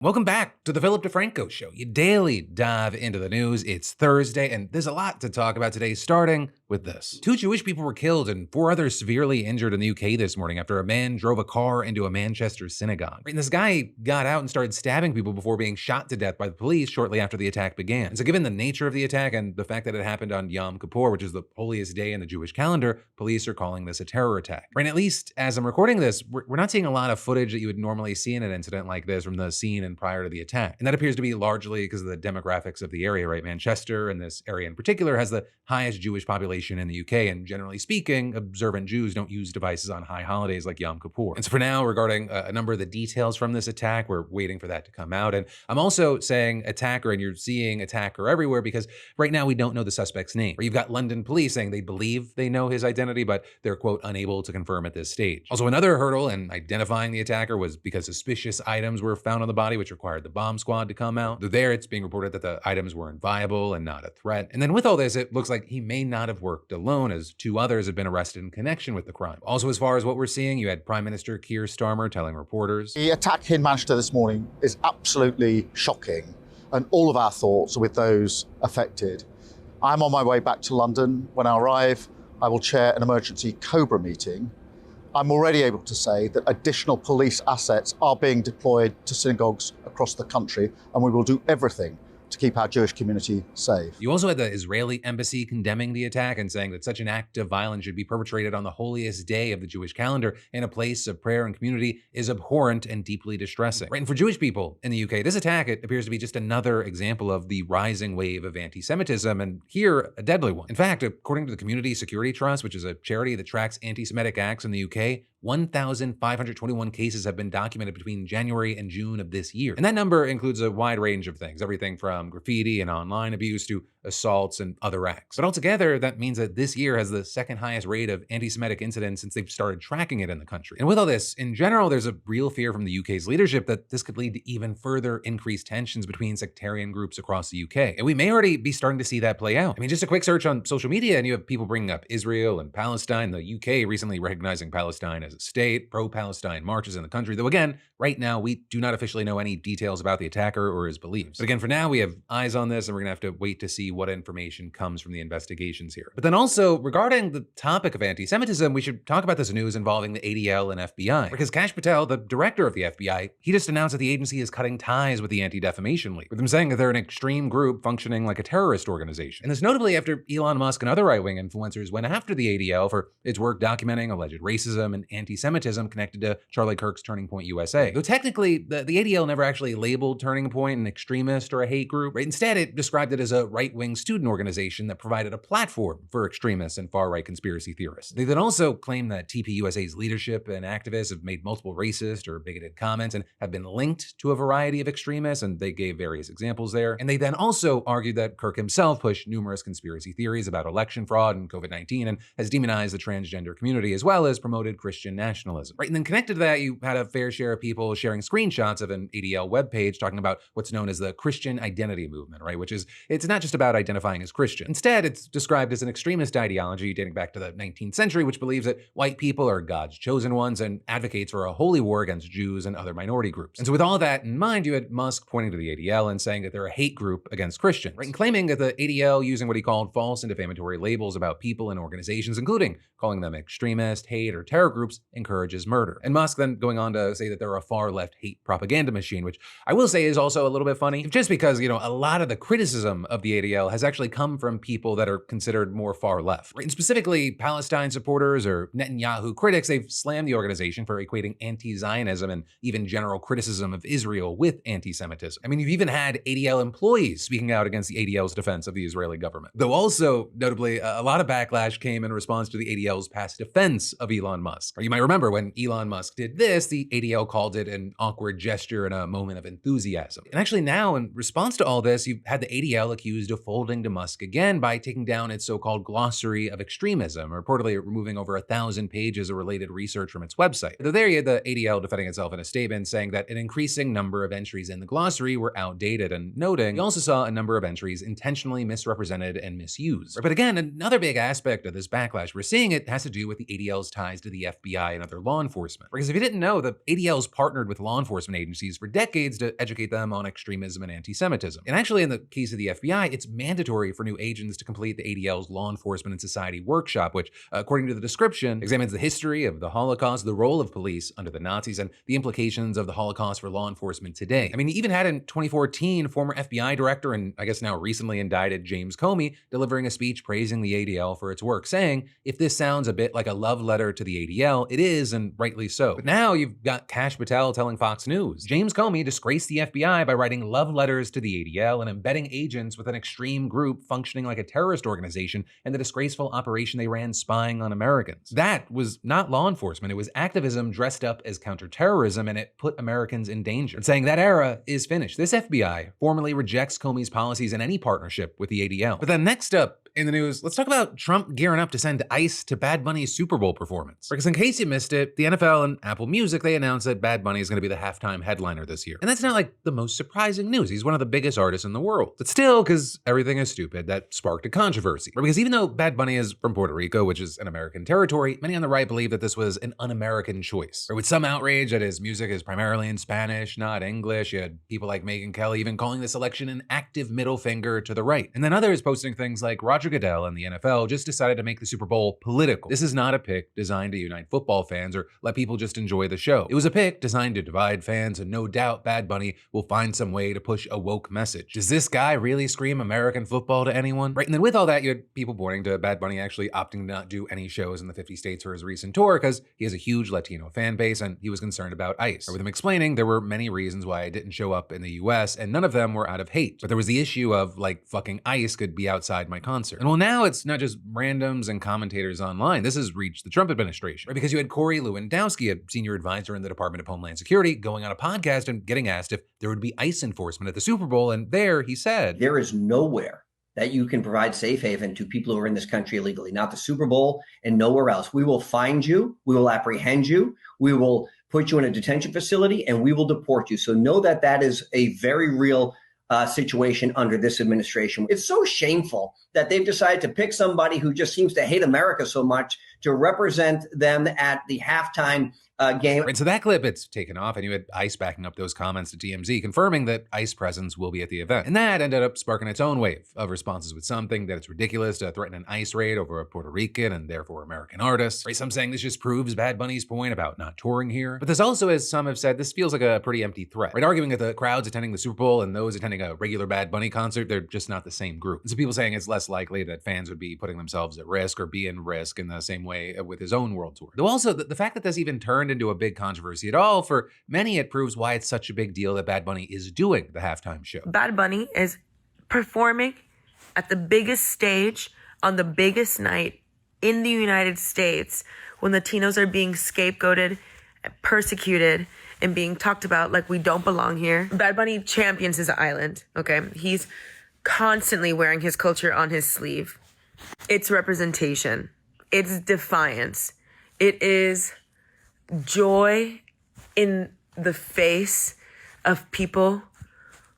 Welcome back to the Philip DeFranco Show. You daily dive into the news. It's Thursday, and there's a lot to talk about today, starting with this. 2 Jewish people were killed and 4 others severely injured in the UK this morning after a man drove a car into a Manchester synagogue. And this guy got out and started stabbing people before being shot to death by the police shortly after the attack began. And so given the nature of the attack and the fact that it happened on Yom Kippur, which is the holiest day in the Jewish calendar, police are calling this a terror attack. And at least as I'm recording this, we're not seeing a lot of footage that you would normally see in an incident like this from the scene and prior to the attack. And that appears to be largely because of the demographics of the area, right? Manchester, and this area in particular, has the highest Jewish population in the UK. And generally speaking, observant Jews don't use devices on high holidays like Yom Kippur. And so for now, regarding a number of the details from this attack, we're waiting for that to come out. And I'm also saying attacker, and you're seeing attacker everywhere because right now we don't know the suspect's name. Or you've got London police saying they believe they know his identity, but they're, quote, unable to confirm at this stage. Also, another hurdle in identifying the attacker was because suspicious items were found on the body, which required the bomb squad to come out. There, it's being reported that the items weren't viable and not a threat. And then with all this, it looks like he may not have worked alone, as 2 others have been arrested in connection with the crime. Also, as far as what we're seeing, you had Prime Minister Keir Starmer telling reporters, "The attack in Manchester this morning is absolutely shocking, and all of our thoughts are with those affected. I'm on my way back to London. When I arrive, I will chair an emergency COBRA meeting. I'm already able to say that additional police assets are being deployed to synagogues across the country, and we will do everything to keep our Jewish community safe." You also had the Israeli embassy condemning the attack and saying that such an act of violence should be perpetrated on the holiest day of the Jewish calendar in a place of prayer and community is abhorrent and deeply distressing. Right, and for Jewish people in the UK, this attack, it appears to be just another example of the rising wave of anti-Semitism, and here, a deadly one. In fact, according to the Community Security Trust, which is a charity that tracks anti-Semitic acts in the UK, 1,521 cases have been documented between January and June of this year. And that number includes a wide range of things, everything from graffiti and online abuse to assaults and other acts. But altogether, that means that this year has the second highest rate of anti-Semitic incidents since they've started tracking it in the country. And with all this, in general, there's a real fear from the UK's leadership that this could lead to even further increased tensions between sectarian groups across the UK. And we may already be starting to see that play out. I mean, just a quick search on social media, and you have people bringing up Israel and Palestine, the UK recently recognizing Palestine as a state, pro-Palestine marches in the country, though again, right now, we do not officially know any details about the attacker or his beliefs. But again, for now, we have eyes on this, and we're gonna have to wait to see what information comes from the investigations here. But then also, regarding the topic of anti-Semitism, we should talk about this news involving the ADL and FBI. Because Kash Patel, the director of the FBI, he just announced that the agency is cutting ties with the Anti-Defamation League, with them saying that they're an extreme group functioning like a terrorist organization. And this notably after Elon Musk and other right-wing influencers went after the ADL for its work documenting alleged racism and anti-Semitism connected to Charlie Kirk's Turning Point USA. Though technically, the ADL never actually labeled Turning Point an extremist or a hate group. Right? Instead, it described it as a right-wing student organization that provided a platform for extremists and far-right conspiracy theorists. They then also claim that TPUSA's leadership and activists have made multiple racist or bigoted comments and have been linked to a variety of extremists, and they gave various examples there. And they then also argued that Kirk himself pushed numerous conspiracy theories about election fraud and COVID-19 and has demonized the transgender community, as well as promoted Christian nationalism. Right, and then connected to that, you had a fair share of people sharing screenshots of an ADL webpage talking about what's known as the Christian identity movement, right? Which is, it's not just about identifying as Christian. Instead, it's described as an extremist ideology dating back to the 19th century, which believes that white people are God's chosen ones and advocates for a holy war against Jews and other minority groups. And so with all of that in mind, you had Musk pointing to the ADL and saying that they're a hate group against Christians, right? And claiming that the ADL using what he called false and defamatory labels about people and organizations, including calling them extremist, hate, or terror groups, encourages murder. And Musk then going on to say that they're a far-left hate propaganda machine, which I will say is also a little bit funny, just because, you know, a lot of the criticism of the ADL has actually come from people that are considered more far-left. Right? And specifically, Palestine supporters or Netanyahu critics, they've slammed the organization for equating anti-Zionism and even general criticism of Israel with anti-Semitism. I mean, you've even had ADL employees speaking out against the ADL's defense of the Israeli government. Though also, notably, a lot of backlash came in response to the ADL's past defense of Elon Musk. Or you might remember when Elon Musk did this, the ADL called it an awkward gesture and a moment of enthusiasm. And actually now, in response to all this, you've had the ADL accused of folding to Musk again by taking down its so-called glossary of extremism, reportedly removing over 1,000 pages of related research from its website. Though there you had the ADL defending itself in a statement saying that an increasing number of entries in the glossary were outdated, and noting we also saw a number of entries intentionally misrepresented and misused. But again, another big aspect of this backlash we're seeing it has to do with the ADL's ties to the FBI and other law enforcement. Because if you didn't know, the ADL's partnered with law enforcement agencies for decades to educate them on extremism and anti-Semitism. And actually, in the case of the FBI, it's mandatory for new agents to complete the ADL's Law Enforcement and Society Workshop, which, according to the description, examines the history of the Holocaust, the role of police under the Nazis, and the implications of the Holocaust for law enforcement today. I mean, he even had in 2014 former FBI director and I guess now recently indicted James Comey delivering a speech praising the ADL for its work, saying, if this sounds a bit like a love letter to the ADL, it is, and rightly so. But now you've got Kash Patel telling Fox News, James Comey disgraced the FBI by writing love letters to the ADL and embedding agents with an extreme group functioning like a terrorist organization and the disgraceful operation they ran spying on Americans. That was not law enforcement, it was activism dressed up as counterterrorism, and it put Americans in danger. And saying that era is finished. This FBI formally rejects Comey's policies in any partnership with the ADL. But then next up in the news, let's talk about Trump gearing up to send ICE to Bad Bunny's Super Bowl performance. Because in case you missed it, the NFL and Apple Music, they announced that Bad Bunny is going to be the halftime headliner this year. And that's not like the most surprising news. He's one of the biggest artists in the world. But still, because everything is stupid, that sparked a controversy. Because even though Bad Bunny is from Puerto Rico, which is an American territory, many on the right believe that this was an un-American choice. Or with some outrage that his music is primarily in Spanish, not English. You had people like Megyn Kelly even calling this election an active middle finger to the right. And then others posting things like Roger Goodell and the NFL just decided to make the Super Bowl political. This is not a pick designed to unite football fans or let people just enjoy the show. It was a pick designed to divide fans, and no doubt Bad Bunny will find some way to push a woke message. Does this guy really scream American football to anyone? Right, and then with all that, you had people pointing to Bad Bunny actually opting to not do any shows in the 50 states for his recent tour because he has a huge Latino fan base and he was concerned about ICE. Or with him explaining there were many reasons why I didn't show up in the US, and none of them were out of hate. But there was the issue of like fucking ICE could be outside my concert. And well, now it's not just randoms and commentators online. This has reached the Trump administration. Right? Because you had Corey Lewandowski, a senior advisor in the Department of Homeland Security, going on a podcast and getting asked if there would be ICE enforcement at the Super Bowl. And there he said, there is nowhere that you can provide safe haven to people who are in this country illegally, not the Super Bowl and nowhere else. We will find you. We will apprehend you. We will put you in a detention facility and we will deport you. So know that that is a very real situation under this administration. It's so shameful that they've decided to pick somebody who just seems to hate America so much to represent them at the halftime game. Right, so that clip, it's taken off, and you had ICE backing up those comments to TMZ, confirming that ICE presence will be at the event. And that ended up sparking its own wave of responses with some thinking that it's ridiculous to threaten an ICE raid over a Puerto Rican and therefore American artist. Right, some saying this just proves Bad Bunny's point about not touring here. But this also, as some have said, this feels like a pretty empty threat. Right, arguing that the crowds attending the Super Bowl and those attending a regular Bad Bunny concert, they're just not the same group. And so people saying it's less likely that fans would be putting themselves at risk or be in risk in the same way with his own world tour. Though also, the fact that this even turned into a big controversy at all, for many it proves why it's such a big deal that Bad Bunny is doing the halftime show. Bad Bunny is performing at the biggest stage on the biggest night in the United States when Latinos are being scapegoated, persecuted, and being talked about like we don't belong here. Bad Bunny champions his island, okay? He's constantly wearing his culture on his sleeve. It's representation. It's defiance. It is joy in the face of people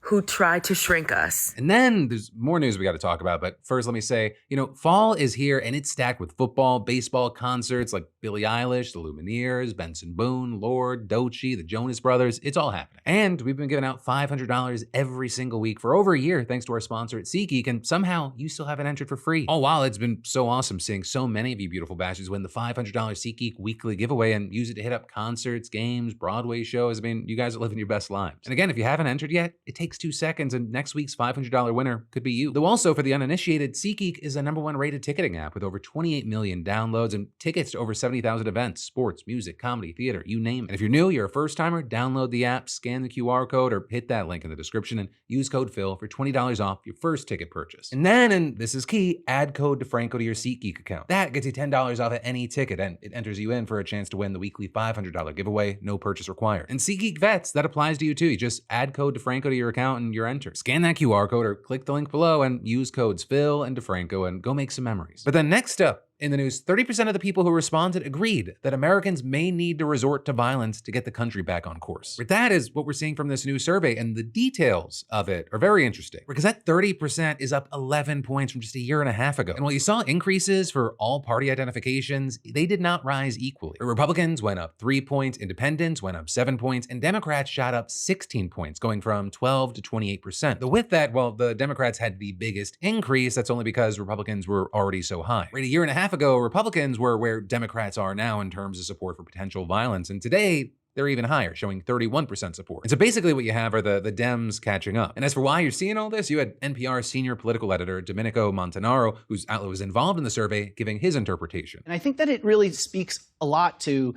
who try to shrink us. And then there's more news we got to talk about. But first, let me say, fall is here and it's stacked with football, baseball, concerts like Billie Eilish, the Lumineers, Benson Boone, Lorde, Doechii, the Jonas Brothers. It's all happening. And we've been giving out $500 every single week for over a year, thanks to our sponsor at SeatGeek. And somehow you still haven't entered for free. All while it's been so awesome seeing so many of you beautiful bastards win the $500 SeatGeek weekly giveaway and use it to hit up concerts, games, Broadway shows. I mean, you guys are living your best lives. And again, if you haven't entered yet, it takes 2 seconds, and next week's $500 winner could be you. Though also, for the uninitiated, SeatGeek is the #1 rated ticketing app with over 28 million downloads and tickets to over 70,000 events, sports, music, comedy, theater, you name it. And if you're new, you're a first-timer, download the app, scan the QR code, or hit that link in the description and use code Phil for $20 off your first ticket purchase. And then, and this is key, add code DeFranco to your SeatGeek account. That gets you $10 off at any ticket, and it enters you in for a chance to win the weekly $500 giveaway, no purchase required. And SeatGeek vets, that applies to you too. You just add code DeFranco to your account, account and you're entered. Scan that QR code or click the link below and use codes Phil and DeFranco and go make some memories. But then next up, in the news, 30% of the people who responded agreed that Americans may need to resort to violence to get the country back on course. But that is what we're seeing from this new survey, and the details of it are very interesting, because that 30% is up 11 points from just a year and a half ago. And while you saw increases for all party identifications, they did not rise equally. Republicans went up 3 points, independents went up 7 points, and Democrats shot up 16 points, going from 12 to 28%. Though with that, while the Democrats had the biggest increase, that's only because Republicans were already so high. Right, a year and a half ago, Republicans were where Democrats are now in terms of support for potential violence, and today, they're even higher, showing 31% support. And so basically what you have are the Dems catching up. And as for why you're seeing all this, you had NPR's senior political editor, Domenico Montanaro, whose outlet was involved in the survey, giving his interpretation. And I think that it really speaks a lot to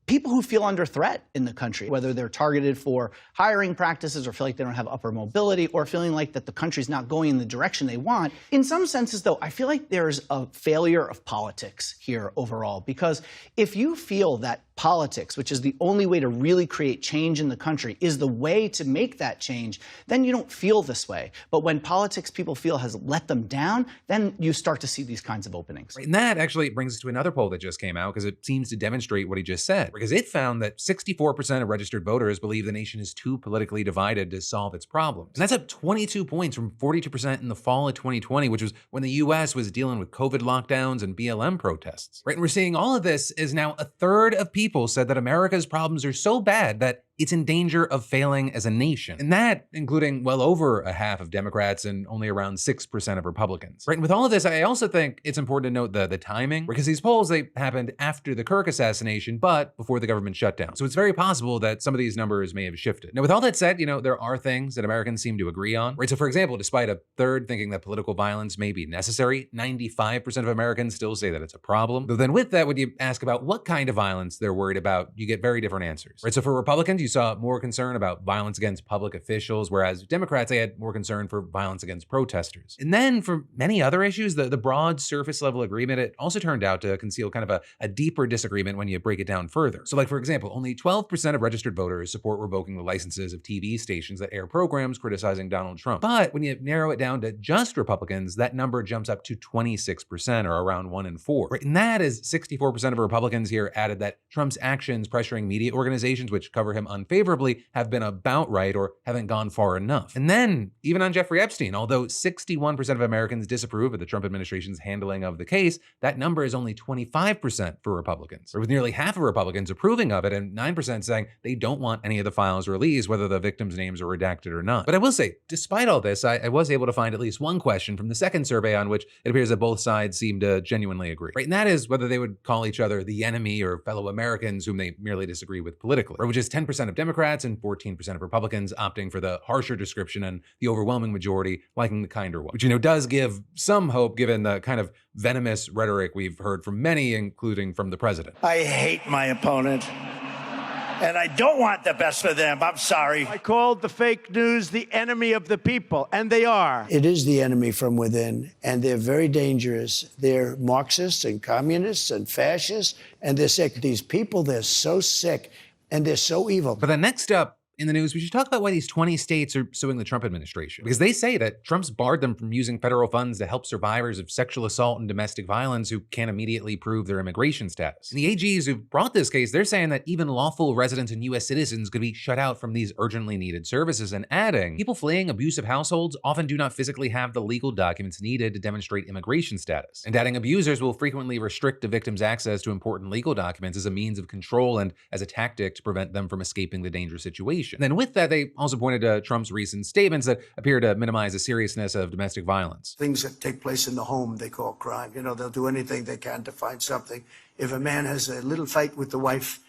people who feel under threat in the country, whether they're targeted for hiring practices or feel like they don't have upper mobility or feeling like that the country's not going in the direction they want. In some senses, though, I feel like there's a failure of politics here overall, because if you feel that politics, which is the only way to really create change in the country, is the way to make that change, then you don't feel this way. But when politics people feel has let them down, then you start to see these kinds of openings. Right, and that actually brings us to another poll that just came out, because it seems to demonstrate what he just said. Because it found that 64% of registered voters believe the nation is too politically divided to solve its problems. And that's up 22 points from 42% in the fall of 2020, which was when the US was dealing with COVID lockdowns and BLM protests. Right, and we're seeing all of this is now a third of people said that America's problems are so bad that it's in danger of failing as a nation. And that, including well over a half of Democrats and only around 6% of Republicans. Right, and with all of this, I also think it's important to note the timing, because these polls, they happened after the Kirk assassination, but before the government shutdown. So it's very possible that some of these numbers may have shifted. Now, with all that said, there are things that Americans seem to agree on. Right, so for example, despite a third thinking that political violence may be necessary, 95% of Americans still say that it's a problem. Though then with that, when you ask about what kind of violence they're worried about, you get very different answers. Right, so for Republicans, you saw more concern about violence against public officials, whereas Democrats, they had more concern for violence against protesters. And then for many other issues, the broad surface level agreement, it also turned out to conceal kind of a deeper disagreement when you break it down further. So like, for example, only 12% of registered voters support revoking the licenses of TV stations that air programs criticizing Donald Trump. But when you narrow it down to just Republicans, that number jumps up to 26%, or around 1 in 4. Right, and that is 64% of Republicans here added that Trump's actions pressuring media organizations which cover him unfavorably have been about right or haven't gone far enough. And then, even on Jeffrey Epstein, although 61% of Americans disapprove of the Trump administration's handling of the case, that number is only 25% for Republicans, or with nearly half of Republicans approving of it and 9% saying they don't want any of the files released, whether the victims' names are redacted or not. But I will say, despite all this, I was able to find at least one question from the second survey on which it appears that both sides seem to genuinely agree. Right, and that is whether they would call each other the enemy or fellow Americans whom they merely disagree with politically, or which is 10% of Democrats and 14% of Republicans opting for the harsher description and the overwhelming majority liking the kinder one, which, does give some hope given the kind of venomous rhetoric we've heard from many, including from the president. I hate my opponent, and I don't want the best for them. I'm sorry. I called the fake news the enemy of the people, and they are. It is the enemy from within, and they're very dangerous. They're Marxists and communists and fascists, and they're sick. These people, they're so sick. And they're so evil. But then next up in the news, we should talk about why these 20 states are suing the Trump administration. Because they say that Trump's barred them from using federal funds to help survivors of sexual assault and domestic violence who can't immediately prove their immigration status. And the AGs who brought this case, they're saying that even lawful residents and U.S. citizens could be shut out from these urgently needed services, and adding, people fleeing abusive households often do not physically have the legal documents needed to demonstrate immigration status. And adding, abusers will frequently restrict the victim's access to important legal documents as a means of control and as a tactic to prevent them from escaping the dangerous situation. And then with that, they also pointed to Trump's recent statements that appear to minimize the seriousness of domestic violence. Things that take place in the home, they call crime. They'll do anything they can to find something. If a man has a little fight with the wife,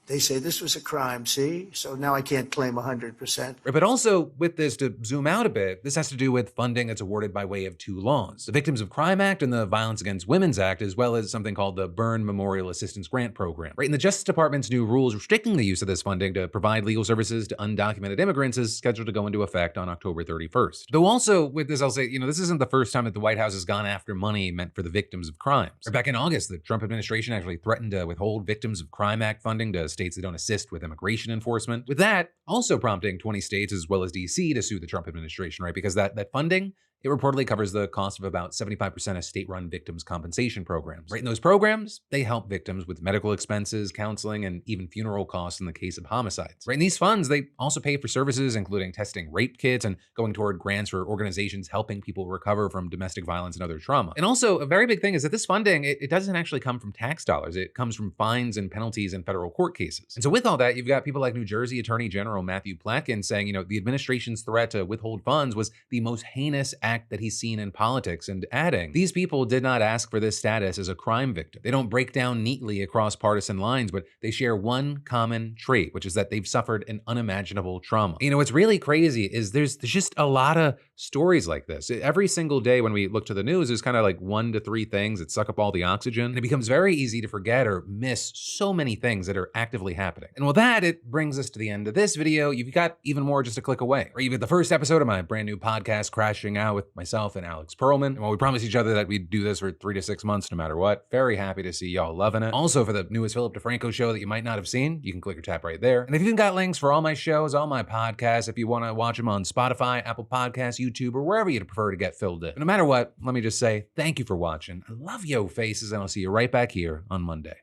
they say this was a crime, see? So now I can't claim 100%. But also with this, to zoom out a bit, this has to do with funding that's awarded by way of two laws, the Victims of Crime Act and the Violence Against Women's Act, as well as something called the Burn Memorial Assistance Grant Program. Right, and the Justice Department's new rules restricting the use of this funding to provide legal services to undocumented immigrants is scheduled to go into effect on October 31st. Though also with this, I'll say, this isn't the first time that the White House has gone after money meant for the victims of crimes. Back in August, the Trump administration actually threatened to withhold Victims of Crime Act funding to states that don't assist with immigration enforcement. With that, also prompting 20 states as well as DC to sue the Trump administration, right? Because that funding, it reportedly covers the cost of about 75% of state-run victims' compensation programs. Right? And those programs, they help victims with medical expenses, counseling, and even funeral costs in the case of homicides. Right? And these funds, they also pay for services including testing rape kits and going toward grants for organizations helping people recover from domestic violence and other trauma. And also, a very big thing is that this funding, it doesn't actually come from tax dollars. It comes from fines and penalties in federal court cases. And so with all that, you've got people like New Jersey Attorney General Matthew Plekin saying, the administration's threat to withhold funds was the most heinous act that he's seen in politics, and adding, these people did not ask for this status as a crime victim. They don't break down neatly across partisan lines, but they share one common trait, which is that they've suffered an unimaginable trauma. What's really crazy is there's just a lot of stories like this. Every single day when we look to the news, there's kind of like 1 to 3 things that suck up all the oxygen, and it becomes very easy to forget or miss so many things that are actively happening. And with that, it brings us to the end of this video. You've got even more just a click away, or even the first episode of my brand new podcast, Crashing Out, with myself and Alex Perlman. And while we promised each other that we'd do this for 3 to 6 months no matter what, very happy to see y'all loving it. Also, for the newest Philip DeFranco show that you might not have seen, you can click or tap right there. And if you've got links for all my shows, all my podcasts, if you want to watch them on Spotify, Apple Podcasts, YouTube, or wherever you'd prefer to get filled in. But no matter what, let me just say thank you for watching. I love yo faces, and I'll see you right back here on Monday.